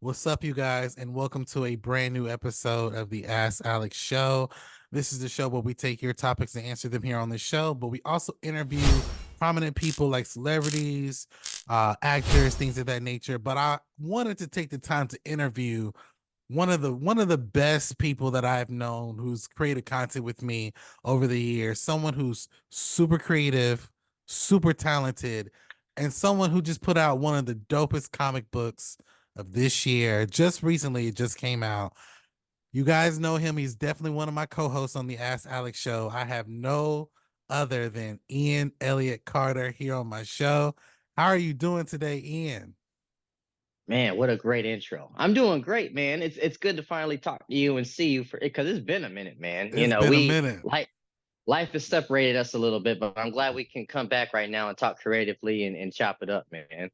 What's up, you guys, and welcome to a brand new episode of the Ask Alex Show. This is the show where we take your topics and answer them here on the show, but we also interview prominent people like celebrities, actors, things of that nature. But I wanted to take the time to interview one of the best people that I've known who's created content with me over the years. Someone who's super creative, super talented, and someone who just put out one of the dopest comic books of this year. Just recently, it just came out. You guys know him. He's definitely one of my co-hosts on the Ask Alex show. I have no other than Elliott Carter here on my show. How are you doing today, Ian? Man, what a great intro. I'm doing great, man. It's good to finally talk to you and see you for because it's been a minute, man. It's been a We minute. like life has separated us a little bit, but I'm glad we can come back right now and talk creatively and chop it up, man.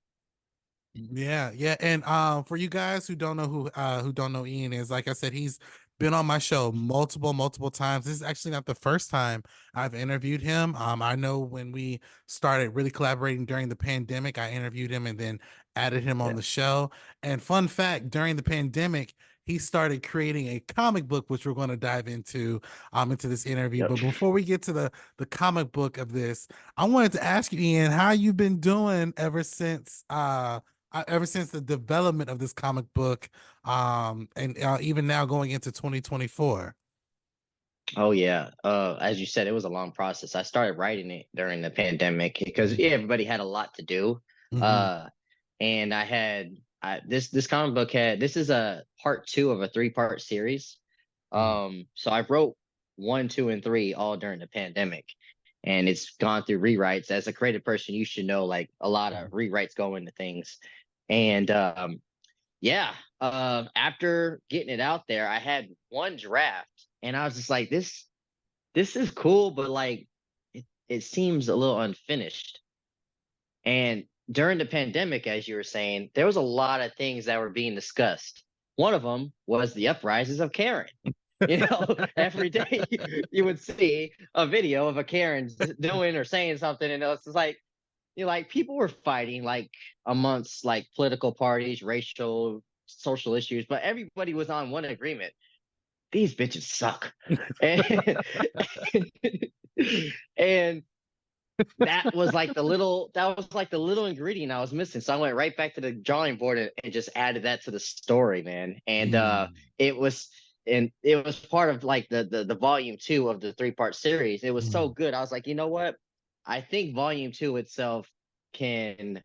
Yeah, yeah. And for you guys who don't know Ian is, like I said, he's been on my show multiple times. This is actually not the first time I've interviewed him. I know when we started really collaborating during the pandemic, I interviewed him and then added him on Yeah. the show. And fun fact, during the pandemic, he started creating a comic book, which we're going to dive into this interview. Yep. But before we get to the comic book of this, I wanted to ask you, Ian, how you've been doing ever since the development of this comic book, and even now going into 2024. Oh yeah. As you said, it was a long process. I started writing it during the pandemic because everybody had a lot to do. Mm-hmm. Uh and this comic book this is a part two of a three-part series. So I wrote one, two, and three all during the pandemic, and it's gone through rewrites. As a creative person, you should know like a lot of rewrites go into things. And yeah, after getting it out there, I had one draft, and I was just like, this is cool, but like it seems a little unfinished. And during the pandemic, as you were saying, there was a lot of things that were being discussed. One of them was the uprises of Karen. Every day you would see a video of a Karen doing or saying something, and it's just like, like people were fighting like amongst like political parties, racial, social issues, but everybody was on one agreement: these bitches suck. And, and that was like the little ingredient I was missing. So I went right back to the drawing board and just added that to the story, man. And it was it was part of like the volume two of the three-part series. It was so good. I was like, you know what? I think volume two itself can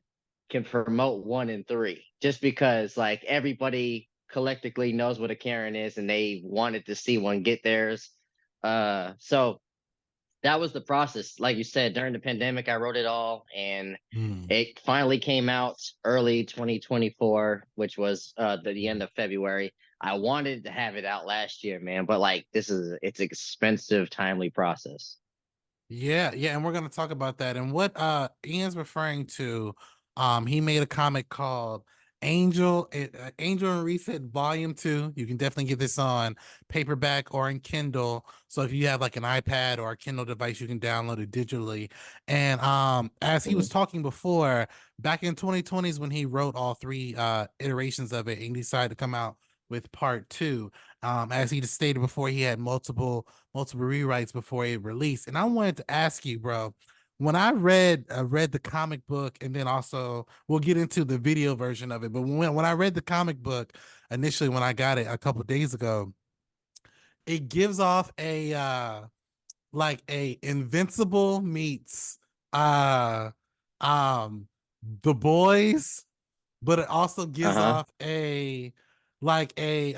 promote one and three, just because like everybody collectively knows what a Karen is and they wanted to see one get theirs. So that was the process. Like you said, during the pandemic, I wrote it all, and it finally came out early 2024, which was the end of February. I wanted to have it out last year, man, but like it's expensive, timely process. Yeah, yeah, and we're gonna talk about that. And what Ian's referring to, he made a comic called Angel and Reset Volume 2. You can definitely get this on paperback or in Kindle. So if you have like an iPad or a Kindle device, you can download it digitally. And as he was Mhm. talking before, back in 2020s when he wrote all three iterations of it and decided to come out with part two. As he just stated before, he had multiple rewrites before it released. And I wanted to ask you, bro, when I read the comic book, and then also we'll get into the video version of it. But when I read the comic book initially, when I got it a couple days ago, it gives off a like a Invincible meets uh um the boys, but it also gives Uh-huh. off a like a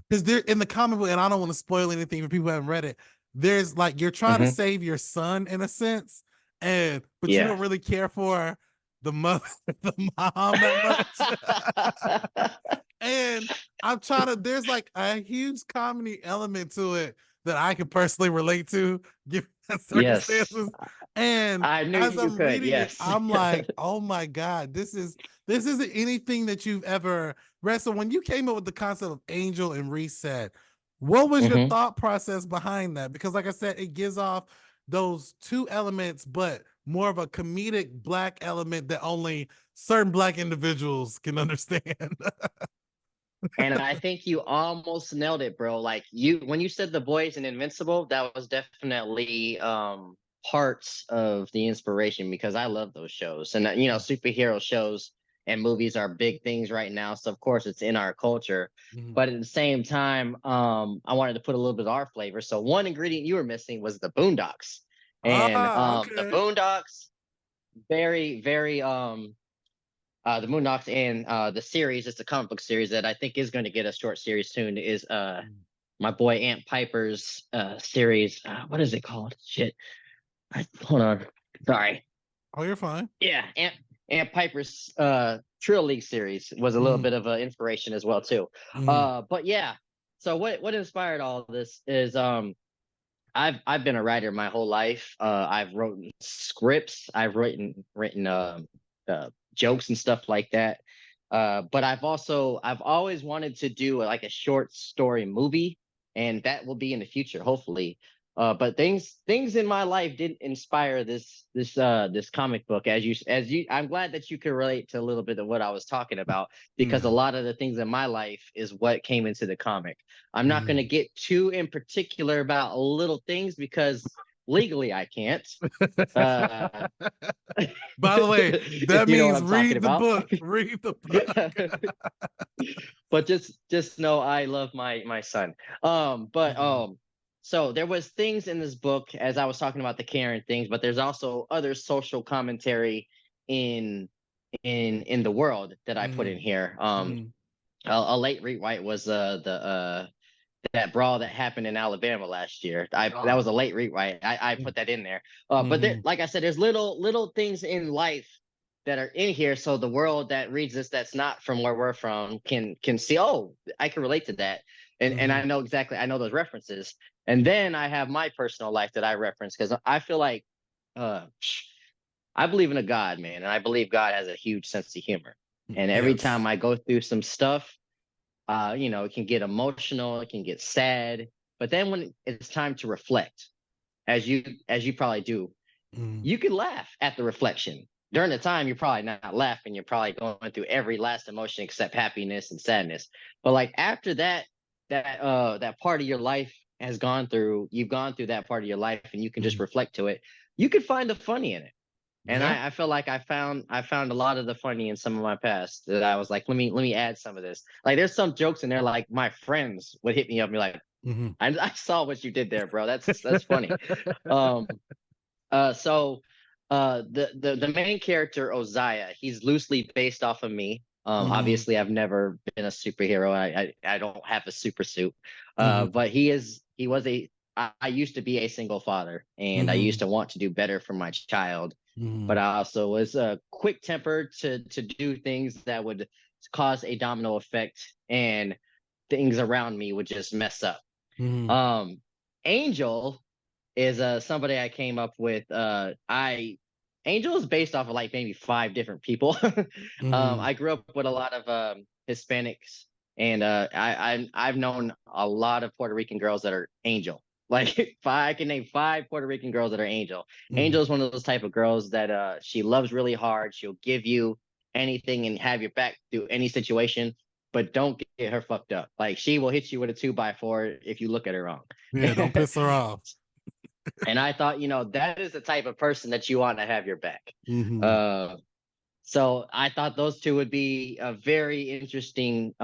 because they're in the comic book, and I don't want to spoil anything for people who haven't read it. There's like you're trying to Hmm. save your son in a sense, and but you Yeah. don't really care for the mother, the mom that much. And I'm trying to. There's like a huge comedy element to it that I can personally relate to, given the Yes. circumstances. And I knew as you I'm could. reading it, Yes. I'm like, oh my god, this isn't anything that you've ever read. So when you came up with the concept of Angel and Reset, what was your Hmm. thought process behind that? Because like I said, it gives off those two elements, but more of a comedic black element that only certain black individuals can understand. And I think you almost nailed it, bro. Like you when you said The Boys and Invincible, that was definitely parts of the inspiration because I love those shows. And superhero shows and movies are big things right now. So of course it's in our culture. Mhm. But at the same time, I wanted to put a little bit of our flavor. So one ingredient you were missing was the Boondocks. And the Okay. Boondocks, very, very the Moondocks and the series, it's a comic book series that I think is going to get a short series soon, is my boy Aunt Piper's series. What is it called? Shit. Hold on. Sorry. Oh, you're fine. Yeah, Aunt Piper's Trill League series was a little Mhm. bit of an inspiration as well too. Mhm. But yeah. So what inspired all of this is I've been a writer my whole life. I've written scripts. I've written jokes and stuff like that. But I've always wanted to do like a short story movie, and that will be in the future, hopefully. But things in my life didn't inspire this comic book as you. I'm glad that you could relate to a little bit of what I was talking about because a Yeah. lot of the things in my life is what came into the comic. I'm not going to Mhm. get too in particular about little things because legally I can't. Uh, By the way, if that you know what means I'm talking read the about. book. Read the book. But just know I love my son. But Mhm. so there was things in this book as I was talking about the Karen things, but there's also other social commentary in in the world that I put in Mhm. here. Mhm. A late rewrite was the that brawl that happened in Alabama last year. That was Oh. a late rewrite. I put that in there. But there, Mhm. like I said, there's little things in life that are in here, so the world that reads this that's not from where we're from can see. Oh, I can relate to that, and I Mhm. know exactly. I know those references. And then I have my personal life that I reference because I feel like uh, I believe in a God, man, and I believe God has a huge sense of humor. And every time Yes. I go through some stuff, it can get emotional, it can get sad, but then when it's time to reflect, as you probably do, Mhm. you can laugh at the reflection. During the time, you're probably not laughing. You're probably going through every last emotion except happiness and sadness. But like after that part of your life has gone through, you've gone through that part of your life, and you can just Mhm. reflect to it. You can find the funny in it. And Yeah. I feel like I found a lot of the funny in some of my past that I was like, let me add some of this. Like there's some jokes in there, like my friends would hit me up and be like, Mhm. I saw what you did there, bro. That's funny. Um, so the main character Ozaya, he's loosely based off of me. Mhm. Obviously I've never been a superhero. I don't have a super suit. Mhm. But he was a I used to be a single father and I used Mhm. to want to do better for my child. But Mhm. I also was quick tempered to do things that would cause a domino effect and things around me would just mess up. Mhm. Um Angel is somebody I came up with. I Angel is based off of like maybe five different people. Mhm. I grew up with a lot of Hispanics, and I've known a lot of Puerto Rican girls that are Angel. Like I can name five Puerto Rican girls that are Angel. Mhm. Angel is one of those type of girls that she loves really hard. She'll give you anything and have your back through any situation, but don't get her fucked up. Like she will hit you with a 2x4 if you look at her wrong. Yeah, don't piss her off. And I thought, that is the type of person that you want to have your back. Mhm. Uh, so I thought those two would be a very interesting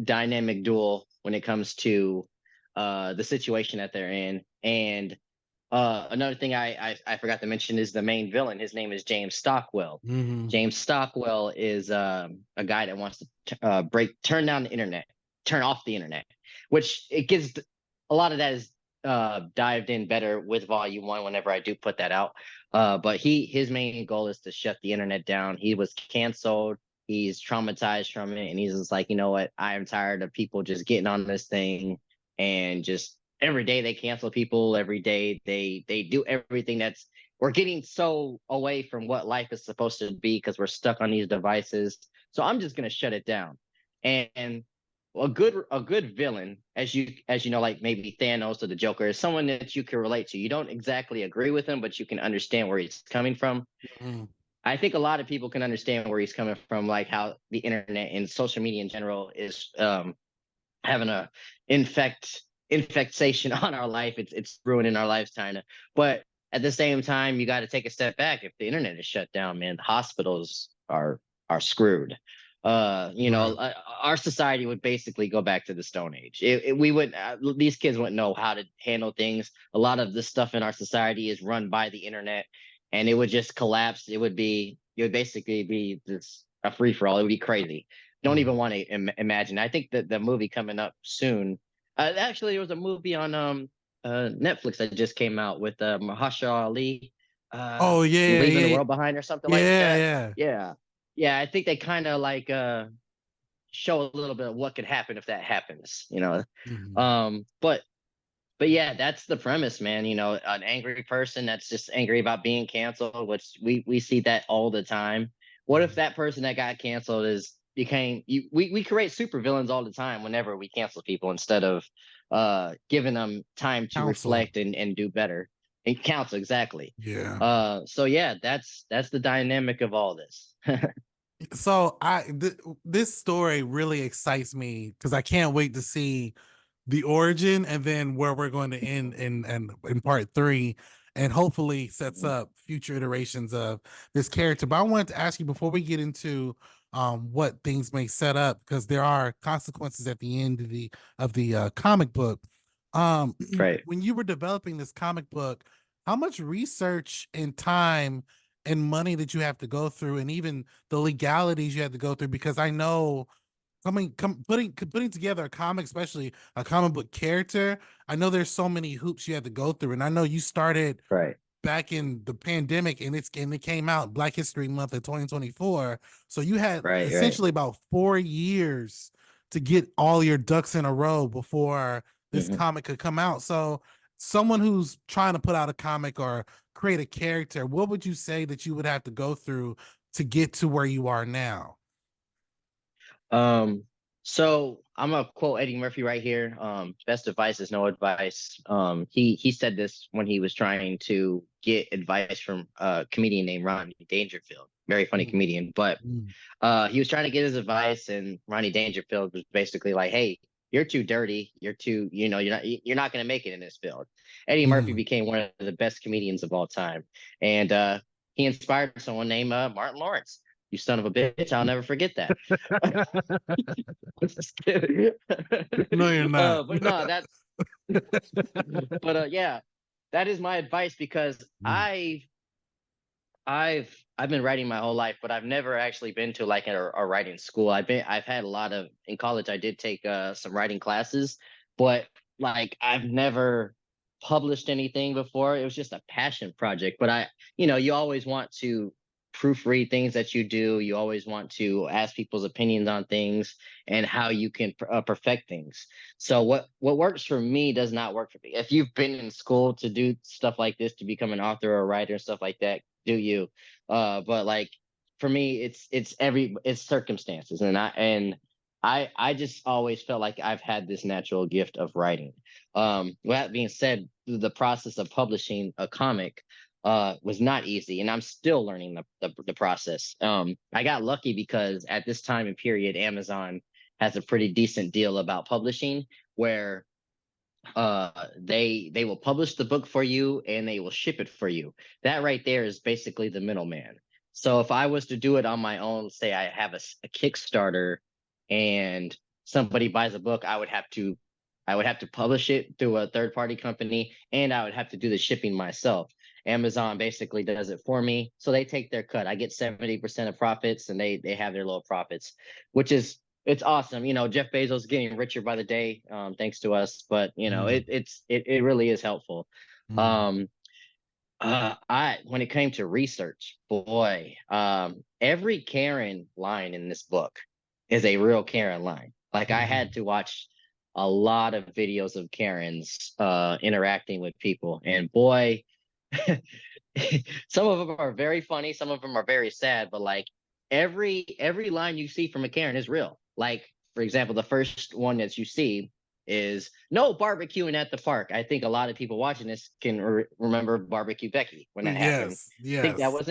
dynamic duel when it comes to the situation that they're in. And another thing I forgot to mention is the main villain. His name is James Stockwell. Mhm. James Stockwell is a guy that wants to turn down the internet, turn off the internet, which it gives a lot of that is dived in better with volume one whenever I do put that out. But his main goal is to shut the internet down. He was canceled. He's traumatized from it, and he's just like, you know what? I am tired of people just getting on this thing and just every day they cancel people. Every day they do everything that's we're getting so away from what life is supposed to be because we're stuck on these devices. So I'm just gonna shut it down. And a good villain, as you know, like maybe Thanos or the Joker, is someone that you can relate to. You don't exactly agree with him, but you can understand where he's coming from. Mhm. I think a lot of people can understand where he's coming from, like how the internet and social media in general is having a infectation on our life. It's ruining our lives kind of. But at the same time, you got to take a step back. If the internet is shut down, man, the hospitals are screwed. Right. Our society would basically go back to the Stone Age. We would these kids wouldn't know how to handle things. A lot of the stuff in our society is run by the internet, and it would just collapse. It would basically be this a free for all. It would be crazy. Don't Mhm. even want to imagine. I think that the movie coming up soon. Actually, there was a movie on Netflix that just came out with Mahershala Ali, Oh yeah, leaving the yeah, world behind or something like yeah, that. yeah. Yeah, yeah. I think they kind of like show a little bit of what could happen if that happens. Mhm. But yeah, that's the premise, man. An angry person that's just angry about being canceled, which we see that all the time. What if Mhm. that person that got canceled we create supervillains all the time whenever we cancel people instead of giving them time to Counsel. reflect and do better. And counsel, exactly. Yeah. So yeah, that's the dynamic of all this. So this story really excites me because I can't wait to see the origin and then where we're going to end in part three, and hopefully sets up future iterations of this character. But I wanted to ask you before we get into what things may set up, because there are consequences at the end of the comic book. Right, When you were developing this comic book, how much research and time and money that you have to go through, and even the legalities you have to go through? Because I know putting together a comic, especially a comic book character, I know there's so many hoops you have to go through. And I know you started right, back in the pandemic, and it came out Black History Month of 2024. So you had right. essentially about 4 years to get all your ducks in a row before this Hmm. comic could come out. So someone who's trying to put out a comic or create a character, what would you say that you would have to go through to get to where you are now? So I'm gonna quote Eddie Murphy right here. Best advice is no advice. He said this when he was trying to get advice from a comedian named Ronnie Dangerfield, very funny Mm, comedian. But mm, he was trying to get his advice, and Ronnie Dangerfield was basically like, "Hey, you're too dirty. You're too, you're not gonna make it in this field." Eddie Murphy mm. became one of the best comedians of all time, and he inspired someone named Martin Lawrence. You son of a bitch! I'll never forget that. Just kidding. No, you're not. But no, yeah, that is my advice because Mm, I've been writing my whole life, but I've never actually been to like a writing school. I've had a lot of in college. I did take some writing classes, but like I've never published anything before. It was just a passion project. But you always want to proofread things that you do. You always want to ask people's opinions on things and how you can perfect things. So what works for me does not work for me. If you've been in school to do stuff like this, to become an author or a writer and stuff like that, do you? But like for me, it's circumstances, and I just always felt like I've had this natural gift of writing. With that being said, the process of publishing a comic was not easy, and I'm still learning the process. I got lucky because at this time and period, Amazon has a pretty decent deal about publishing, where they will publish the book for you and they will ship it for you. That right there is basically the middleman. So if I was to do it on my own, say I have a Kickstarter and somebody buys a book, I would have to publish it through a third party company, and I would have to do the shipping myself. Amazon basically does it for me, so they take their cut. I get 70% of profits, and they have their little profits, which is it's awesome. Jeff Bezos is getting richer by the day, thanks to us. But mm, it really is helpful. mm, Um, I when it came to research, boy, every Karen line in this book is a real Karen line. Like I mm. had to watch a lot of videos of Karens interacting with people, and boy, some of them are very funny, some of them are very sad, but like every line you see from a Karen is real. Like for example, the first one that you see is no barbecuing at the park. I think a lot of people watching this can remember Barbecue Becky when that happened. Yes, I think that yes. was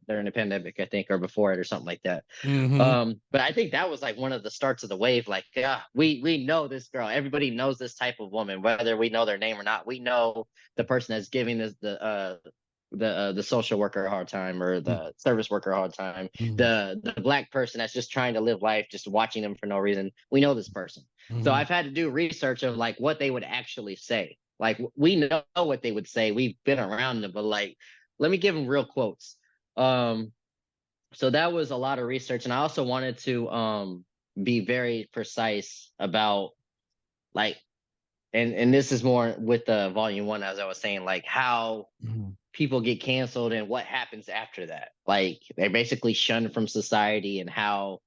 during the pandemic, I think, or before it, or something like that. Mm-hmm. But I think that was like one of the starts of the wave. Like, yeah, we know this girl. Everybody knows this type of woman, whether we know their name or not. We know the person that's giving this the social worker a hard time, or the service worker a hard time, Mm-hmm. the black person that's just trying to live life, just watching them for no reason. We know this person. So Mm-hmm. I've had to do research of like what they would actually say. Like we know what they would say. We've been around them, but like, let me give them real quotes. So that was a lot of research, and I also wanted to be very precise about like, and this is more with the volume one, as I was saying, like how Mm-hmm. people get canceled and what happens after that. Like they're basically shunned from society, and how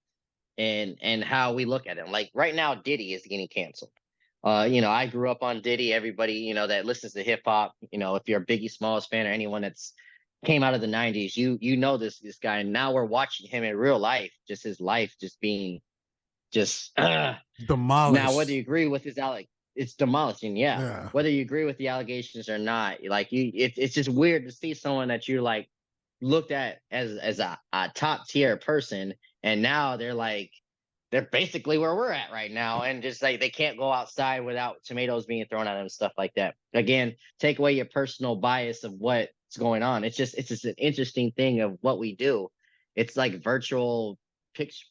we look at them. Like right now, Diddy is getting canceled. I grew up on Diddy. Everybody, that listens to hip hop, if you're a Biggie Smalls fan or anyone that's came out of the '90s, you know this guy. And now we're watching him in real life, just his life, just being just now. Whether Demolished. you agree with his it's demolishing. Yeah, Yeah. whether you agree with the allegations or not, like it's just weird to see someone that you like looked at as a top tier person, and now they're basically where we're at right now, and just like they can't go outside without tomatoes being thrown at them, stuff like that. Again, take away your personal bias of what's going on. It's just an interesting thing of what we do. It's like virtual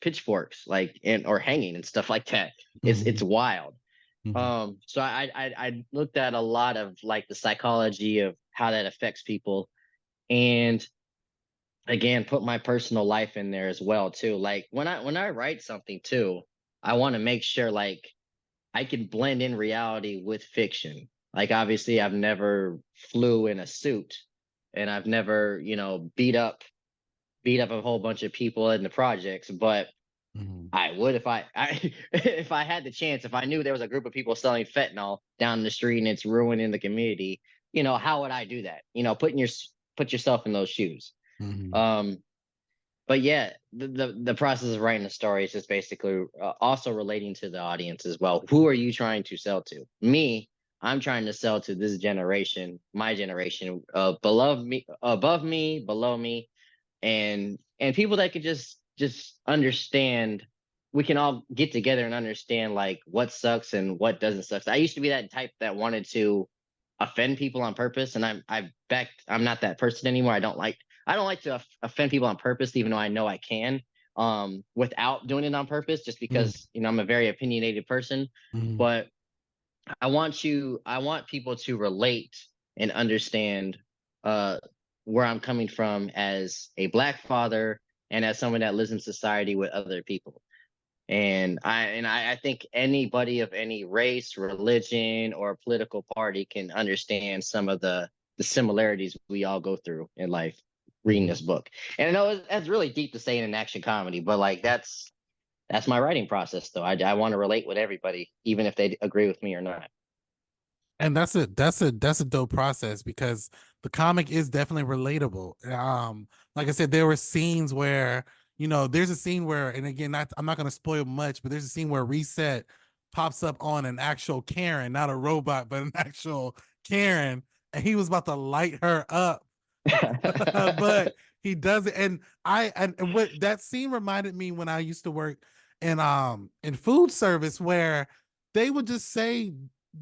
pitchforks, like and or hanging and stuff like that. It's Mm-hmm. wild. Mm-hmm. So I looked at a lot of like the psychology of how that affects people, and again put my personal life in there as well too. Like when I write something too, I want to make sure like I can blend in reality with fiction. Like obviously I've never flew in a suit, and I've never beat up a whole bunch of people in the projects, but Mm-hmm. I would if I if I had the chance, if I knew there was a group of people selling fentanyl down the street and it's ruining the community. How would I do that? Put yourself in those shoes. Mm-hmm. um but yeah, the process of writing a story is just basically also relating to the audience as well. Who are you trying to sell to? Me, I'm trying to sell to this generation, my generation, above me, below me, and people that could just understand. We can all get together and understand like what sucks and what doesn't suck. I used to be that type that wanted to offend people on purpose, and I'm not that person anymore. I don't like to offend people on purpose, even though I know I can, without doing it on purpose, just because I'm a very opinionated person. Mm-hmm. But I want people to relate and understand uh where I'm coming from as a black father, and as someone that lives in society with other people. And I think anybody of any race, religion, or political party can understand some of the similarities we all go through in life reading Mm-hmm. this book. And I know that's really deep to say in an action comedy, but like that's my writing process though. I want to relate with everybody, even if they agree with me or not. And that's a dope process because the comic is definitely relatable. Like I said, there were scenes where, there's a scene where, and again, I'm not gonna spoil much, but there's a scene where Reset pops up on an actual Karen, not a robot, but an actual Karen, and he was about to light her up. But he doesn't. And what that scene reminded me when I used to work in food service, where they would just say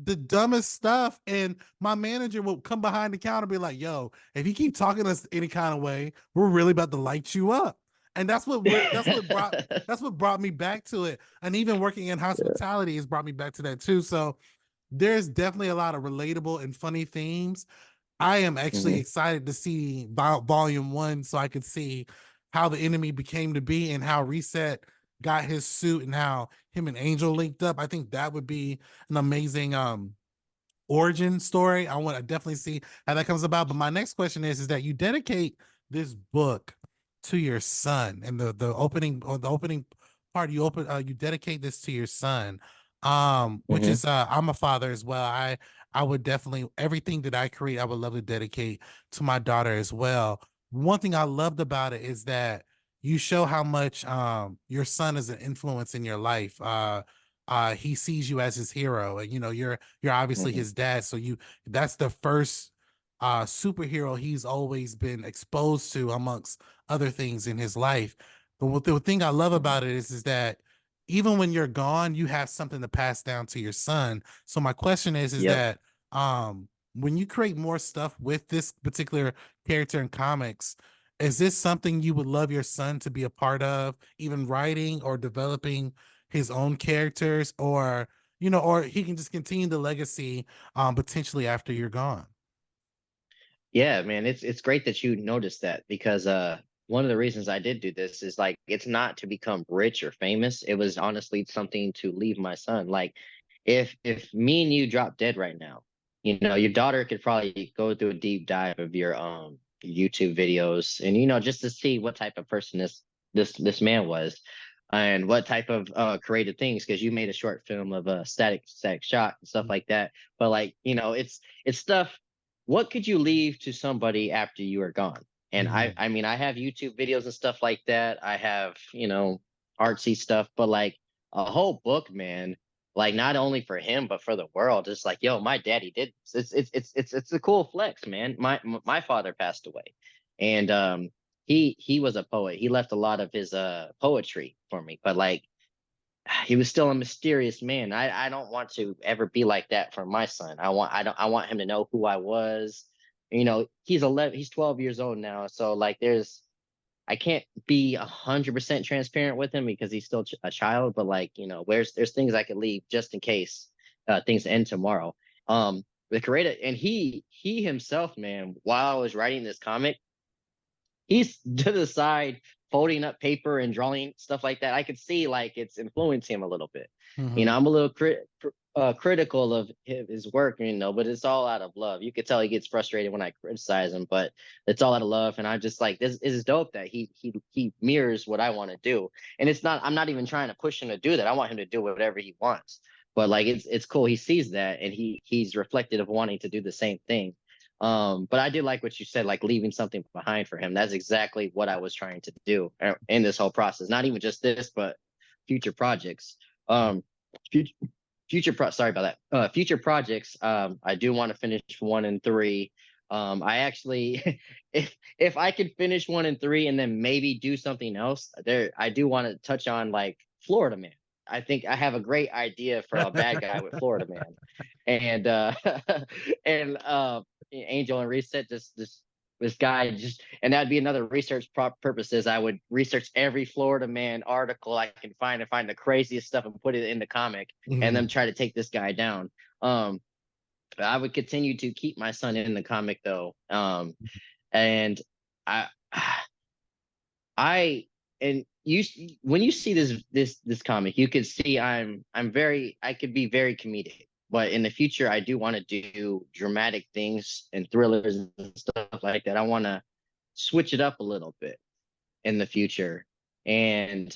the dumbest stuff, and my manager would come behind the counter and be like, yo, if you keep talking to us any kind of way, we're really about to light you up. And that's what brought me back to it. And even working in hospitality has brought me back to that too. So there's definitely a lot of relatable and funny themes. I am actually Mhm. excited to see volume one, so I could see how the enemy became to be and how Reset got his suit and how him and Angel linked up. I think that would be an amazing origin story. I want to definitely see how that comes about. But my next question is that you dedicate this book to your son, and the opening part you dedicate this to your son, which Mhm. is I'm a father as well. I would definitely, everything that I create I would love to dedicate to my daughter as well. One thing I loved about it is that you show how much your son is an influence in your life. He sees you as his hero, and you know you're obviously Mhm. his dad, so you that's the first superhero he's always been exposed to amongst other things in his life. But the thing I love Mhm. about it is that even when you're gone, you have something to pass down to your son. So my question is Yep. that when you create more stuff with this particular character in comics, is this something you would love your son to be a part of, even writing or developing his own characters, or you know, or he can just continue the legacy potentially after you're gone? Yeah, man, it's great that you noticed that because one of the reasons I did do this is like it's not to become rich or famous. It was honestly something to leave my son. Like if me and you drop dead right now, you know, your daughter could probably go through a deep dive of your YouTube videos and you know just to see what type of person this man was and what type of creative things because you made a short film of a static shock and stuff like that. But like, you know, it's stuff what could you leave to somebody after you are gone? And Mhm. I mean, I have YouTube videos and stuff like that. I have, you know, artsy stuff, but like a whole book, man, like not only for him, but for the world. It's like, yo, my daddy did this. It's a cool flex, man. My father passed away. And he was a poet. He left a lot of his poetry for me. But like he was still a mysterious man. I don't want to ever be like that for my son. I want him to know who I was. You know, he's 11, he's 12 years old now. So like there's I can't be 100% transparent with him because he's still a child, but like, you know, there's things I could leave just in case things end tomorrow. The creator and he himself, man, while I was writing this comic, he's to the side folding up paper and drawing stuff like that. I could see like it's influencing him a little bit. You know, Mhm. I'm a little critical of his work, you know, but it's all out of love. You could tell he gets frustrated when I criticize him, but it's all out of love. And I just like this is dope that he mirrors what I want to do. And it's not I'm not even trying to push him to do that. I want him to do whatever he wants. But like it's cool. He sees that and he's reflected of wanting to do the same thing. But I did like what you said, like leaving something behind for him. That's exactly what I was trying to do in this whole process. Not even just this, but future projects. Um, future, sorry about that. Future projects. I do want to finish 1 and 3. I actually, if I could finish 1 and 3 and then maybe do something else, there, I do want to touch on like Florida Man. I think I have a great idea for a bad guy with Florida Man, and and Angel and Reset this guy just and that'd be another research purposes. I would research every Florida Man article I can find and find the craziest stuff and put it in the comic and then Mhm. try to take this guy down. Um, but I would continue to keep my son in the comic though. And I I and you when you see this comic, you could see I'm very I could be very comedic. But in the future, I do want to do dramatic things and thrillers and stuff like that. I want to switch it up a little bit in the future. And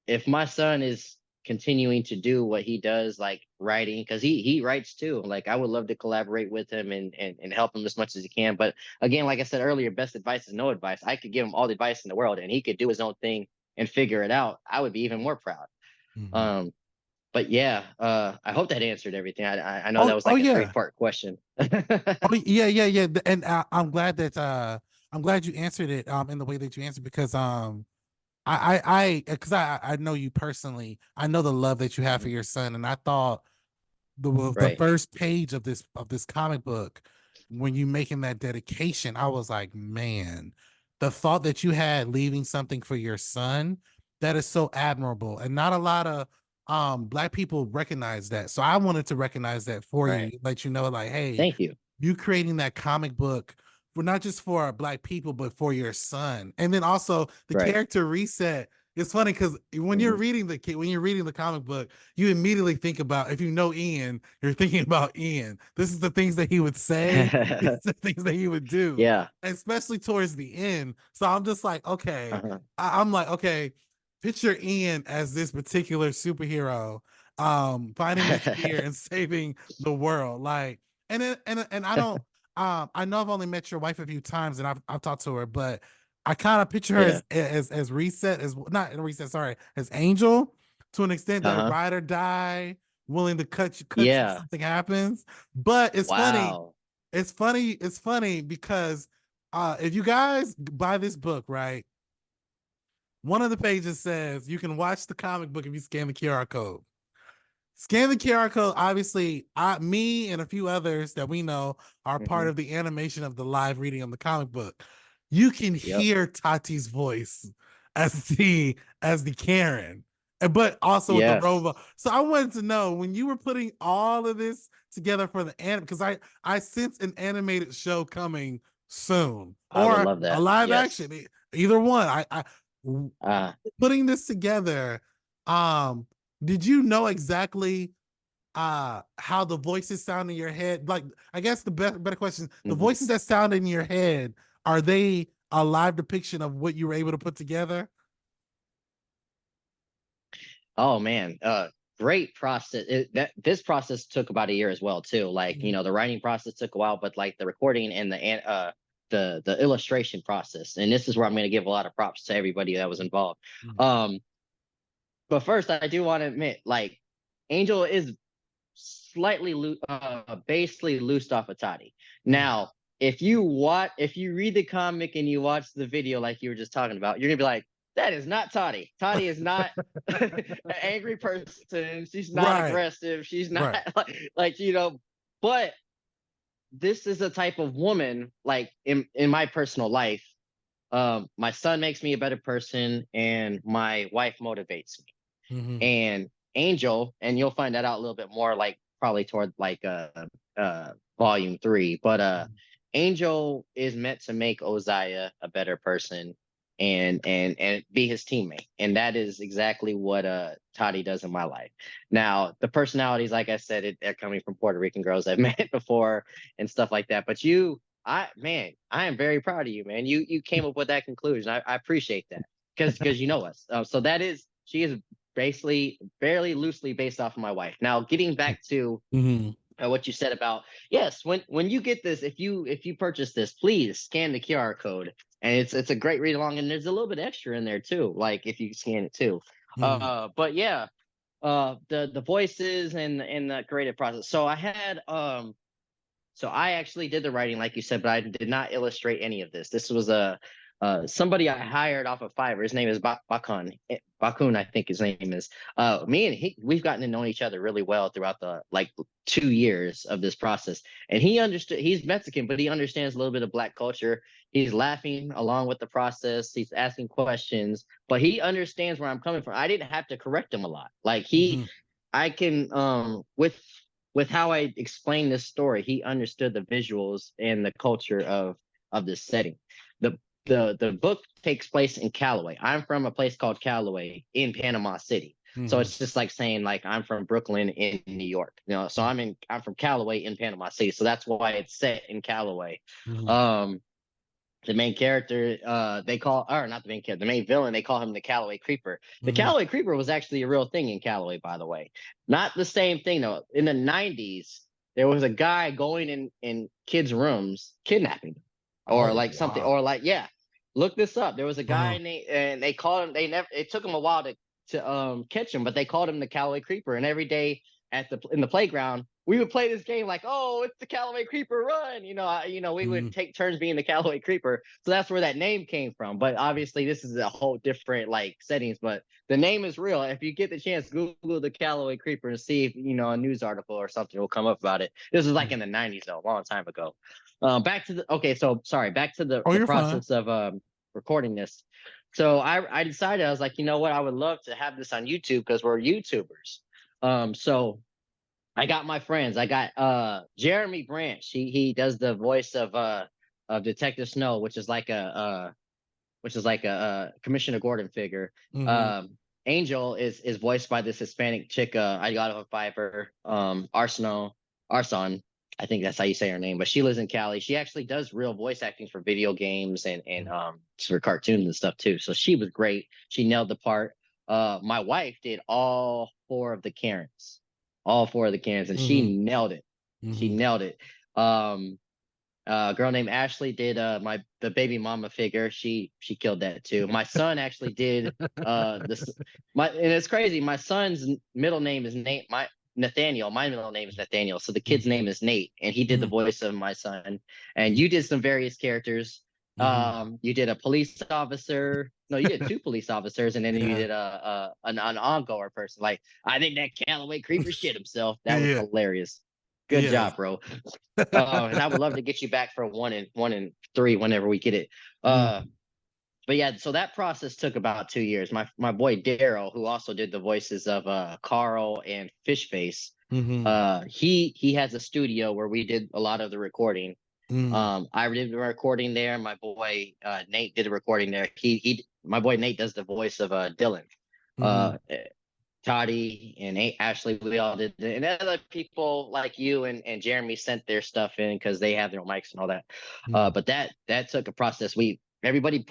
if my son is continuing to do what he does, like writing, because he writes too. Like I would love to collaborate with him and help him as much as he can. But again, like I said earlier, best advice is no advice. I could give him all the advice in the world, and he could do his own thing and figure it out. I would be even more proud. Mhm. Um, but yeah, I hope that answered everything. I know that Oh, was oh like a yeah. 3-part question. Oh yeah, yeah, yeah. And I'm glad that I'm glad you answered it in the way that you answered because because I know you personally. I know the love that you have for Mhm. your son, and I thought the Right, first page of this comic book when you making that dedication, I was like, man, the thought that you had leaving something for your son, that is so admirable, and not a lot of black people recognize that. So I wanted to recognize that for you, right. let you know, like, hey, Thank you. you creating that comic book for not just for black people, but for your son. And then also the Right. character reset. It's funny because Mhm. when you're reading the comic book, you immediately think about if you know Ian, you're thinking about Ian. This is the things that he would say, these are the things that he would do, Yeah. especially towards the end. So I'm just like, okay, Uh-huh. I'm like, okay, picture Ian as this particular superhero, finding this fear and saving the world. Like, and I don't I know I've only met your wife a few times and I've talked to her, but I kind of picture her Yeah. as Reset, as not Reset, sorry, as Angel, to an extent that Uh-huh. ride or die, willing to cut you if Yeah. something happens. But it's funny. Wow. It's funny. It's funny because if you guys buy this book, right, one of the pages says you can watch the comic book if you scan the QR code. Scan the QR code. Obviously, me and a few others that we know are part Hmm. of the animation of the live reading of the comic book. You can Yep. hear Tati's voice as the Karen, but also with the Yes. robot. So I wanted to know when you were putting all of this together for the anime, because I sense an animated show coming soon I would or love a that. live Yes. action, either one. I Uh, putting this together. Um, did you know exactly how the voices sound in your head? Like, I guess the better question, the mhm. voices that sound in your head, are they a live depiction of what you were able to put together? Oh man, great process. This process took about a year as well too. Like, Mhm. the writing process took a while, but like the recording and the illustration process. And this is where I'm going to give a lot of props to everybody that was involved. Mhm. Um, but first, I do want to admit, like, Angel is slightly basically loosed off of Toddy. Mhm. Now, if you read the comic and you watch the video like you were just talking about, you're gonna be like, that is not Toddy. Toddy is not an angry person. She's not Right, aggressive. She's not right. like. But this is a type of woman, like in my personal life. My son makes me a better person, and my wife motivates me. Mhm. And Angel, and you'll find that out a little bit more, like probably toward like volume 3. But Angel is meant to make Oziah a better person and be his teammate. And that is exactly what Toddy does in my life. Now, the personalities, like I said, they're coming from Puerto Rican girls I've met before and stuff like that. But I am very proud of you, man. You came up with that conclusion. I appreciate that. Because you know us. So that is she is basically fairly loosely based off of my wife. Now, getting back to Mhm. what you said about, yes, when you get this, if you purchase this, please scan the QR code, and it's a great read along, and there's a little bit extra in there too, like if you scan it too. Mhm. But yeah, the voices and the creative process. So I actually did the writing, like you said, but I did not illustrate any of this. This was a somebody I hired off of Fiverr. His name is Bakun. Bakun, I think his name is. Me and we've gotten to know each other really well throughout the like 2 years of this process. And he understood. He's Mexican, but he understands a little bit of Black culture. He's laughing along with the process. He's asking questions, but he understands where I'm coming from. I didn't have to correct him a lot. Mhm. I can with how I explained this story, he understood the visuals and the culture of this setting. The the book takes place in Callaway. I'm from a place called Callaway in Panama City. So Mhm. it's just like saying like I'm from Brooklyn in New York. So I'm from Callaway in Panama City. So that's why it's set in Callaway. Mhm. Um the main character, they call, or not the main character, the main villain, they call him the Callaway Creeper. The Mhm. Callaway Creeper was actually a real thing in Callaway, by the way. Not the same thing though. In the 90s, there was a guy going in kids' rooms kidnapping them, or Oh like something, or wow. like, yeah, look this up. There was a guy Uh-huh. and they called him. They never. It took him a while to catch him, but they called him the Callaway Creeper. And every day in the playground, we would play this game like, oh, it's the Callaway Creeper, run! We would Mhm. take turns being the Callaway Creeper, so that's where that name came from. But obviously, this is a whole different like settings. But the name is real. If you get the chance, Google the Callaway Creeper and see if a news article or something will come up about it. This was like in the 90s, though, a long time ago. Back to the okay, so sorry, back to Oh, the you're fine. process of recording this. So I decided, I was like, you know what, I would love to have this on YouTube because we're YouTubers. So I got my friends. I got Jeremy Branch. He does the voice of Detective Snow, which is like a Commissioner Gordon figure. Mhm. Angel is voiced by this Hispanic chick I got off of Fiverr, Arson. I think that's how you say her name, but she lives in Cali. She actually does real voice acting for video games and for cartoons and stuff too. So she was great. She nailed the part. My wife did all four of the Karens, and she Mhm. nailed it. She Mhm. nailed it. Um, A girl named Ashley did the baby mama figure. She killed that too. My son actually did this my and it's crazy. My son's middle name is Nate. My Nathaniel. My middle name is Nathaniel. So the kid's name is Nate, and he did the Mhm, voice of my son. And you did some various characters. mhm. You did a police officer. No, you did two police officers, and then you Yeah. did an ongoer person. Like I think that Callaway creeper shit himself. That was Yeah. hilarious. Good Yes. job, bro. And I would love to get you back for one and three whenever we get it. Mm, Uh, but yeah, so that process took about 2 years. My boy Daryl, who also did the voices of Carl and Fishface, mhm, he has a studio where we did a lot of the recording. mm, I did the recording there. My boy Nate did the recording there. He my boy Nate does the voice of Dylan. mhm, Uh, Toddy and Ashley, we all did it. And other people like you and Jeremy sent their stuff in because they have their own mics and all that. mhm, But that took a process. Everybody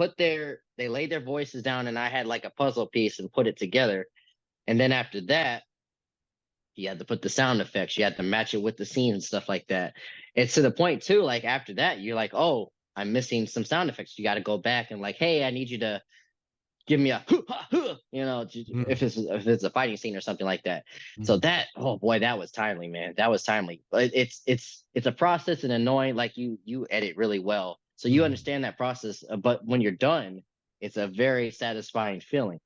they laid their voices down, and I had like a puzzle piece and put it together. And then after that, you had to put the sound effects, you had to match it with the scene and stuff like that. It's to the point too, like after that, you're like, oh, I'm missing some sound effects. You got to go back and like, hey, I need you to give me a mm, if it's a fighting scene or something like that. So mm, that, oh boy, that was timely, man. That was timely. But it's a process and annoying. Like you edit really well, so you mm. understand that process. But when you're done, it's a very satisfying feeling.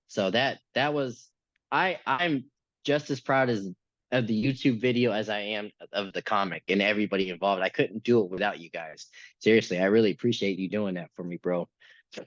So that was I'm just as proud as of the YouTube video as I am of the comic and everybody involved. I couldn't do it without you guys. Seriously, I really appreciate you doing that for me, bro.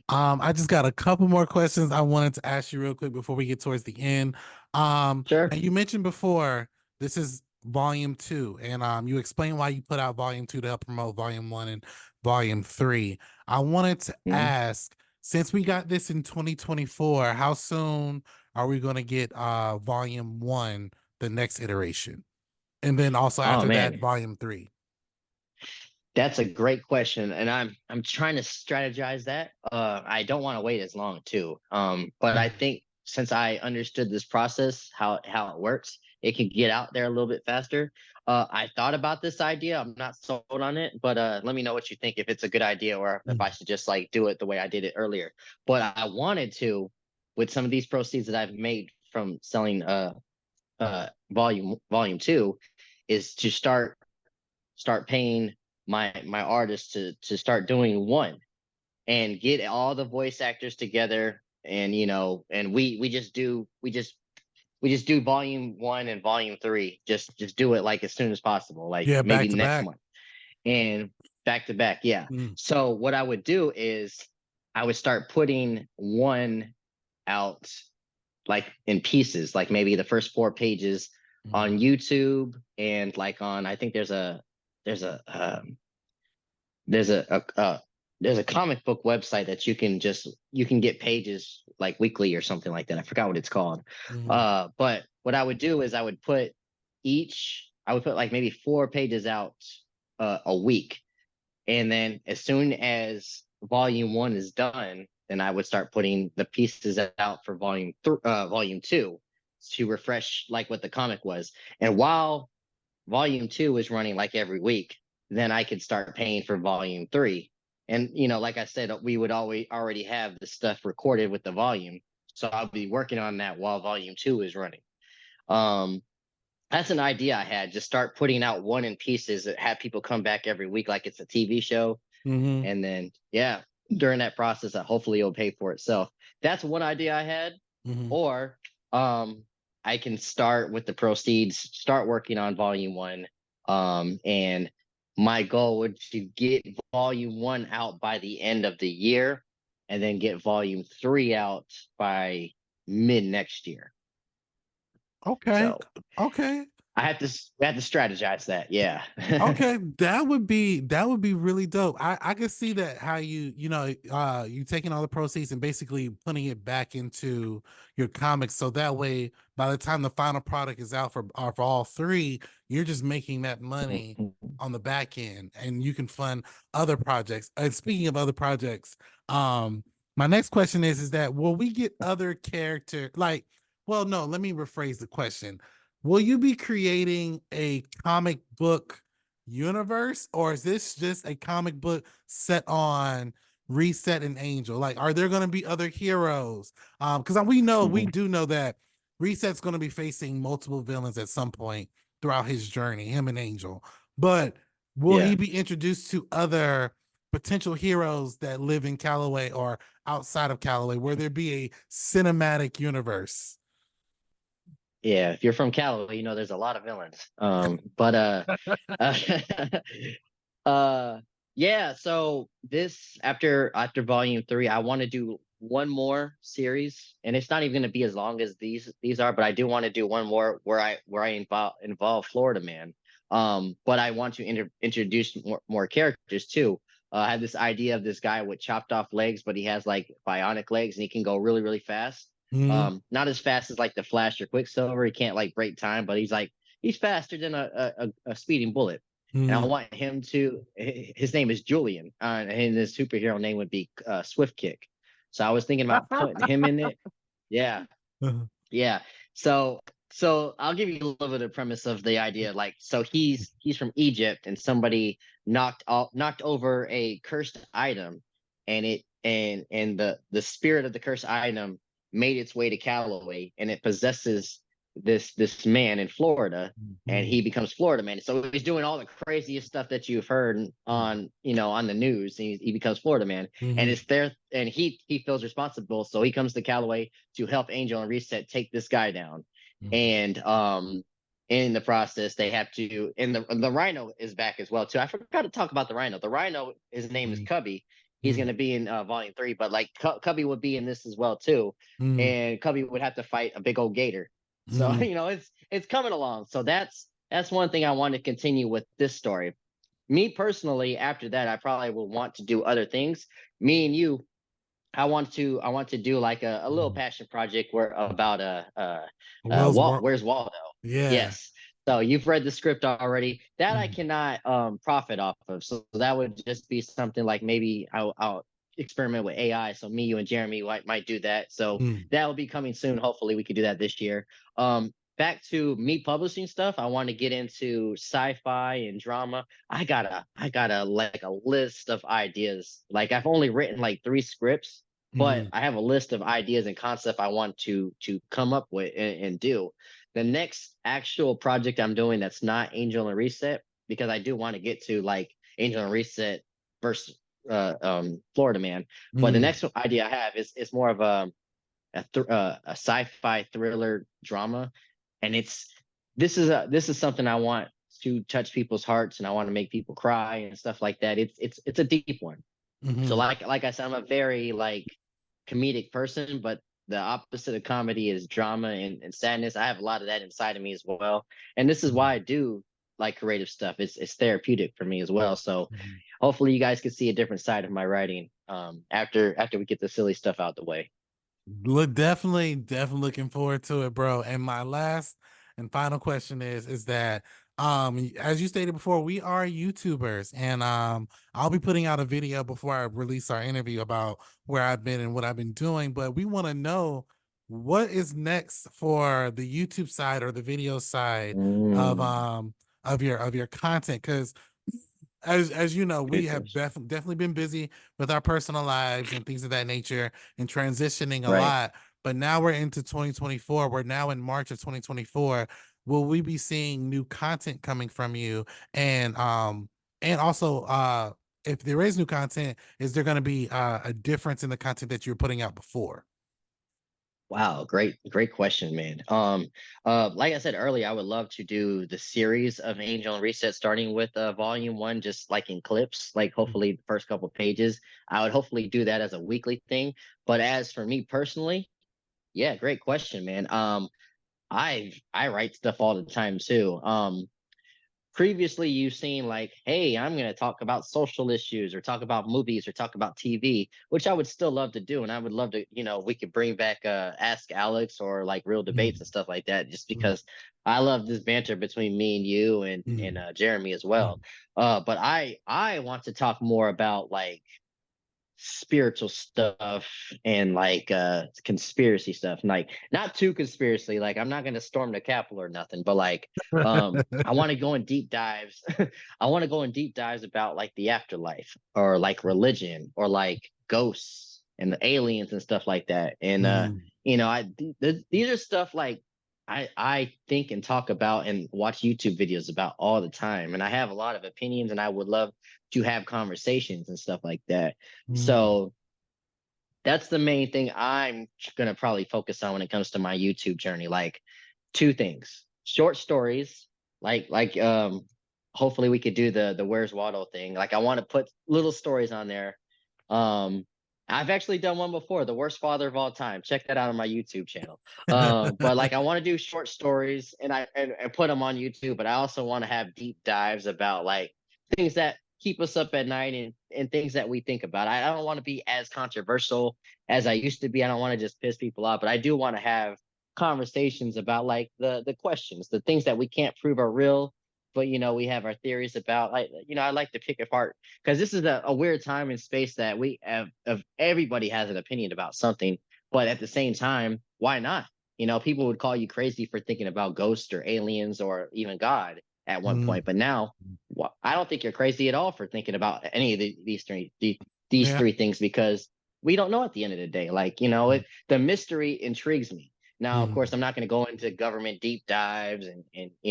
I just got a couple more questions I wanted to ask you real quick before we get towards the end. Sure. And you mentioned before this is volume two, and you explained why you put out volume two to help promote volume one and volume three. I wanted to Mhm. ask, since we got this in 2024, how soon are we going to get volume one, the next iteration, and then also Oh after that, man, volume three? that's a great question, and I'm trying to strategize that. I don't want to wait as long too. But I think since I understood this process, how it works, it can get out there a little bit faster. I thought about this idea. I'm not sold on it, but let me know what you think, if it's a good idea or if I should just like do it the way I did it earlier. But I wanted to, with some of these proceeds that I've made from selling volume two, is to start paying my artists to start doing one and get all the voice actors together, and and we just do volume one and volume three, just do it like as soon as possible, like Yeah, maybe back to next back. month, and back to back, yeah. Mm, So what I would do is I would start putting one out like in pieces, like maybe the first 4 pages mm, on YouTube, and like on, I think there's a there's there's a comic book website that you can get pages like weekly or something like that. I forgot what it's called. mm, But what I would do is I would put like maybe 4 pages out a week, and then as soon as volume one is done, then I would start putting the pieces out for volume two, to refresh like what the comic was. And while volume two is running like every week, then I could start paying for volume three. And like I said, we would always already have the stuff recorded with the volume. So I'll be working on that while volume two is running. Um, that's an idea I had. Just start putting out one in pieces that have people come back every week like it's a TV show. mm, And then yeah, during that process, hopefully it'll pay for itself. That's one idea I had. mm, Or um I can start with the proceeds, start working on volume one. And my goal would to get volume one out by the end of the year, and then get volume three out by mid next year. okay, So okay. I have to strategize that. Yeah. Okay, that would be really dope. I can see that how you taking all the proceeds and basically putting it back into your comics, so that way by the time the final product is out for all three, you're just making that money on the back end and you can fund other projects. And speaking of other projects, my next question is that will we get other character like, well, no, let me rephrase the question. Will you be creating a comic book universe, or is this just a comic book set on Reset and Angel? Like, are there going to be other heroes? Because we Mhm. do know that Reset's going to be facing multiple villains at some point throughout his journey, him and Angel. But will he Yeah. be introduced to other potential heroes that live in Callaway or outside of Callaway? Where there be a cinematic universe? Yeah, if you're from Callaway, you know there's a lot of villains. But uh, uh, yeah. So this after volume three, I want to do one more series, and it's not even going to be as long as these are, but I do want to do one more where I involve Florida Man. But I want to introduce more characters too. I have this idea of this guy with chopped off legs, but he has like bionic legs, and he can go really really fast. Mm, Not as fast as like the Flash or Quicksilver. He can't like break time, but he's faster than a speeding bullet. And I mm. want him to. His name is Julian, and his superhero name would be Swift Kick. So I was thinking about putting him in it. Yeah, yeah. So so I'll give you a little bit of premise of the idea. Like, so he's from Egypt, and somebody knocked over a cursed item, and the spirit of the cursed item made its way to Callaway, and it possesses this man in Florida, and Mhm. he becomes Florida Man. So he's doing all the craziest stuff that you've heard on on the news. And he becomes Florida Man, and Mhm. it's there, and he feels responsible. So he comes to Callaway to help Angel and Reset take this guy down. Mhm. And in the process, they have to, and the Rhino is back as well too. I forgot to talk about the Rhino. The Rhino, his name is Mhm. Cubby. He's going Mhm. to be in volume three, but like Cubby would be in this as well too, Mhm. and Cubby would have to fight a big old gator. So Mhm. it's coming along. So that's one thing I want to continue with this story. Me personally, after that, I probably will want to do other things. Me and you, I want to do like a little Mhm. passion project where about Wells Walt, War where's Waldo? Yeah. Yes. So you've read the script already. That I Mhm. cannot profit off of. So that would just be something like maybe I'll experiment with AI. So me, you, and Jeremy might do that. So Mhm. that will be coming soon. Hopefully we could do that this year. Back to me publishing stuff. I want to get into sci-fi and drama. I got a like a list of ideas. Like I've only written like three scripts, but Mhm. I have a list of ideas and concept I want to come up with and do. The next actual project I'm doing that's not Angel and Reset, because I do want to get to like Angel and Reset versus Florida Man. But the Mhm. next idea I have is more of a sci-fi thriller drama, and this is something I want to touch people's hearts, and I want to make people cry and stuff like that. It's a deep one. So Mhm. like I said, I'm a very like comedic person, but the opposite of comedy is drama and sadness. I have a lot of that inside of me as well. And this is why I do like creative stuff. It's therapeutic for me as well. So Mhm. hopefully you guys can see a different side of my writing after we get the silly stuff out the way. Look, definitely looking forward to it, bro. And my last and final question is that as you stated before, we are YouTubers, and I'll be putting out a video before I release our interview about where I've been and what I've been doing, but we want to know what is next for the YouTube side or the video side of Mm, um of your content, because as you know, we good have question. definitely been busy with our personal lives and things of that nature and transitioning a Right. lot. But now we're into 2024. We're now in March of 2024. Will we be seeing new content coming from you? And also if there is new content, is there going to be a difference in the content that you're putting out before? Wow, great question, man. Like I said earlier, I would love to do the series of Angel and Reset, starting with volume one, just like in clips, like hopefully the first couple pages. I would hopefully do that as a weekly thing. But as for me personally, yeah, great question, man. I write stuff all the time too. Previously you've seen like, hey, I'm going to talk about social issues or talk about movies or talk about TV, which I would still love to do. And I would love to, we could bring back Ask Alex or like real debates and Mm, stuff like that, just mm, because I love this banter between me and you and mm, Jeremy as well. mm, But I want to talk more about like spiritual stuff and like conspiracy stuff. Like not too conspiracy. Like I'm not gonna storm the Capitol or nothing, but like I want to go in deep dives. I want to go in deep dives about like the afterlife or like religion or like ghosts and the aliens and stuff like that. And Mhm. these are stuff like I think and talk about and watch YouTube videos about all the time. And I have a lot of opinions and I would love to have conversations and stuff like that. Mhm. So that's the main thing I'm gonna probably focus on when it comes to my YouTube journey. Like two things: short stories, like hopefully we could do the Where's Waldo thing. Like I want to put little stories on there. Um, I've actually done one before, the worst father of all time. Check that out on my YouTube channel. But like I want to do short stories and put them on YouTube, but I also want to have deep dives about like things that keep us up at night and things that we think about. I don't want to be as controversial as I used to be. I don't want to just piss people off, but I do want to have conversations about like the questions, the things that we can't prove are real, but we have our theories about. Like I like to pick apart because this is a weird time and space that we have of everybody has an opinion about something, but at the same time, why not? People would call you crazy for thinking about ghosts or aliens or even God at one Mhm. point, but now well, I don't think you're crazy at all for thinking about any of these Yeah. three things because we don't know at the end of the day. Like the mystery intrigues me. Now, of course, Mhm. I'm not going to go into government deep dives and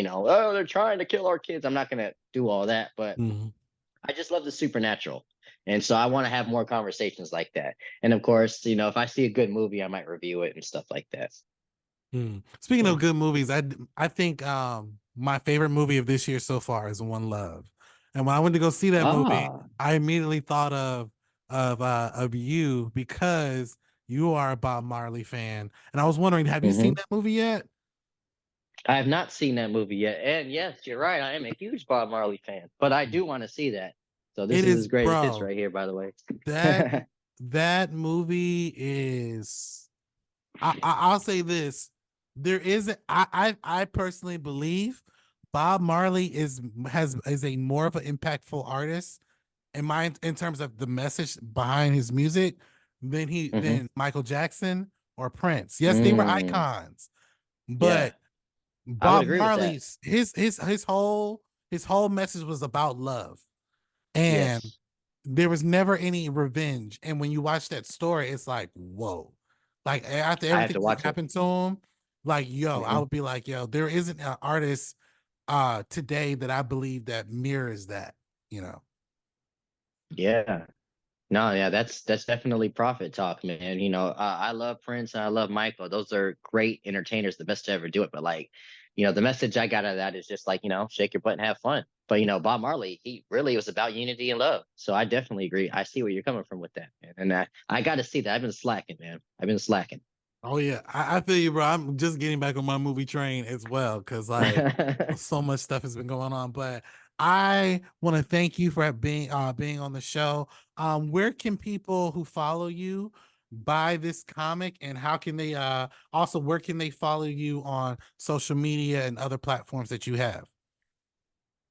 oh, they're trying to kill our kids. I'm not going to do all that, but Mhm. I just love the supernatural. And so I want to have more conversations like that. And of course, if I see a good movie, I might review it and stuff like that. Speaking Yeah. of good movies, I think my favorite movie of this year so far is One Love. And when I went to go see that movie, Ah. I immediately thought of you because you are a Bob Marley fan. And I was wondering, have you seen Hmm. that movie yet? I have not seen that movie yet. And yes, you're right. I am a huge Bob Marley fan, but I do want to see that. So this It is his is, greatest hits bro. right here, by the way. That that movie is I'll say this. There is I personally believe Bob Marley is a more of an impactful artist in terms of the message behind his music Hmm. than Michael Jackson or Prince. Yes, they were Mm, icons, yeah, but I would Bob agree with that. Marley's his whole message was about love. And Yes, there was never any revenge. And when you watch that story, it's like, whoa. Like after I have everything to that watch it. happened to him, like, yo, I Hmm. would be like, yo, there isn't an artist today that I believe that mirrors that, you know. Yeah. No, yeah, that's definitely profit talk, man. I love Prince and I love Michael. Those are great entertainers, the best to ever do it. But like, the message I got out of that is just like, shake your butt and have fun. But Bob Marley, he really was about unity and love. So I definitely agree. I see where you're coming from with that, man. And I got to see that. I've been slacking, man. I've been slacking. Oh yeah, I feel you, bro. I'm just getting back on my movie train as well because like so much stuff has been going on. But I want to thank you for being on the show. Where can people who follow you buy this comic, and how can they also where can they follow you on social media and other platforms that you have?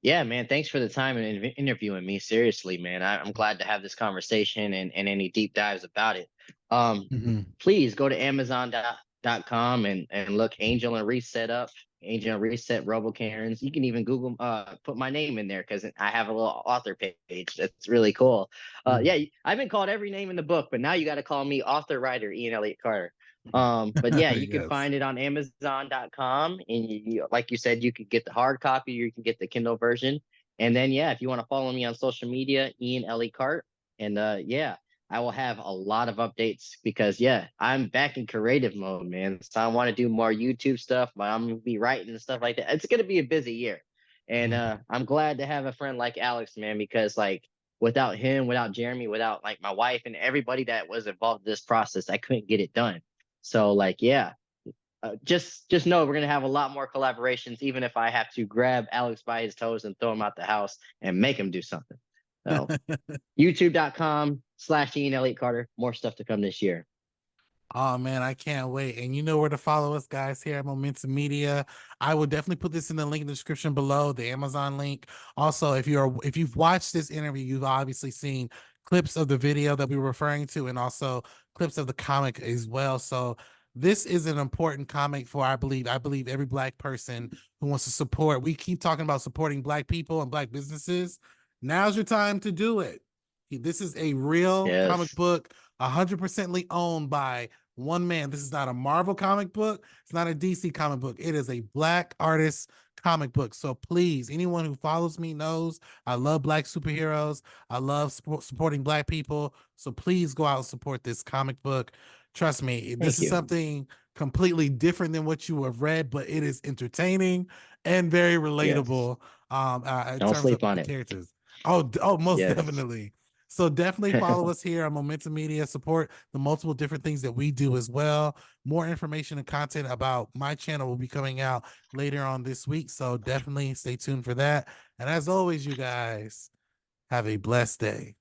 Yeah, man. Thanks for the time and interviewing me. Seriously, man. I'm glad to have this conversation and any deep dives about it. Um, Mhm. Please go to Amazon.com and look Angel and Reset up. Angel and Reset Robo Karens. You can even Google put my name in there because I have a little author page. That's really cool. Mhm. Yeah, I've been called every name in the book, but now you got to call me author writer Ian Elliott Carter. But yeah, you can Yes. find it on Amazon.com, and like you said, you could get the hard copy, or you can get the Kindle version. And then yeah, if you want to follow me on social media, Ian Ellie Cart, and yeah, I will have a lot of updates because yeah, I'm back in creative mode, man. So I want to do more YouTube stuff, but I'm gonna be writing and stuff like that. It's gonna be a busy year, and Mhm. I'm glad to have a friend like Alex, man, because like without him, without Jeremy, without like my wife and everybody that was involved in this process, I couldn't get it done. So like, yeah, just know we're gonna have a lot more collaborations, even if I have to grab Alex by his toes and throw him out the house and make him do something. So YouTube.com/Ian Elliott Carter. More stuff to come this year. Oh man, I can't wait. And you know where to follow us, guys, here at Momentum Media. I will definitely put this in the link in the description below, the Amazon link. Also, if you've watched this interview, you've obviously seen clips of the video that we were referring to, and also clips of the comic as well. So this is an important comic for, I believe every Black person who wants to support. We keep talking about supporting Black people and Black businesses. Now's your time to do it. This is a real comic Yes. book, 100% owned by one man. This is not a Marvel comic book. It's not a DC comic book. It is a Black artist comic book. So please, anyone who follows me knows I love Black superheroes. I love supporting Black people. So please go out and support this comic book. Trust me, this Thank is you. something completely different than what you have read, but it is entertaining and very Yes. relatable in Don't terms of sleep on the it. characters. Oh, most Yes. definitely. So definitely follow us here on Momentum Media. Support the multiple different things that we do as well. More information and content about my channel will be coming out later on this week. So definitely stay tuned for that. And as always, you guys, have a blessed day.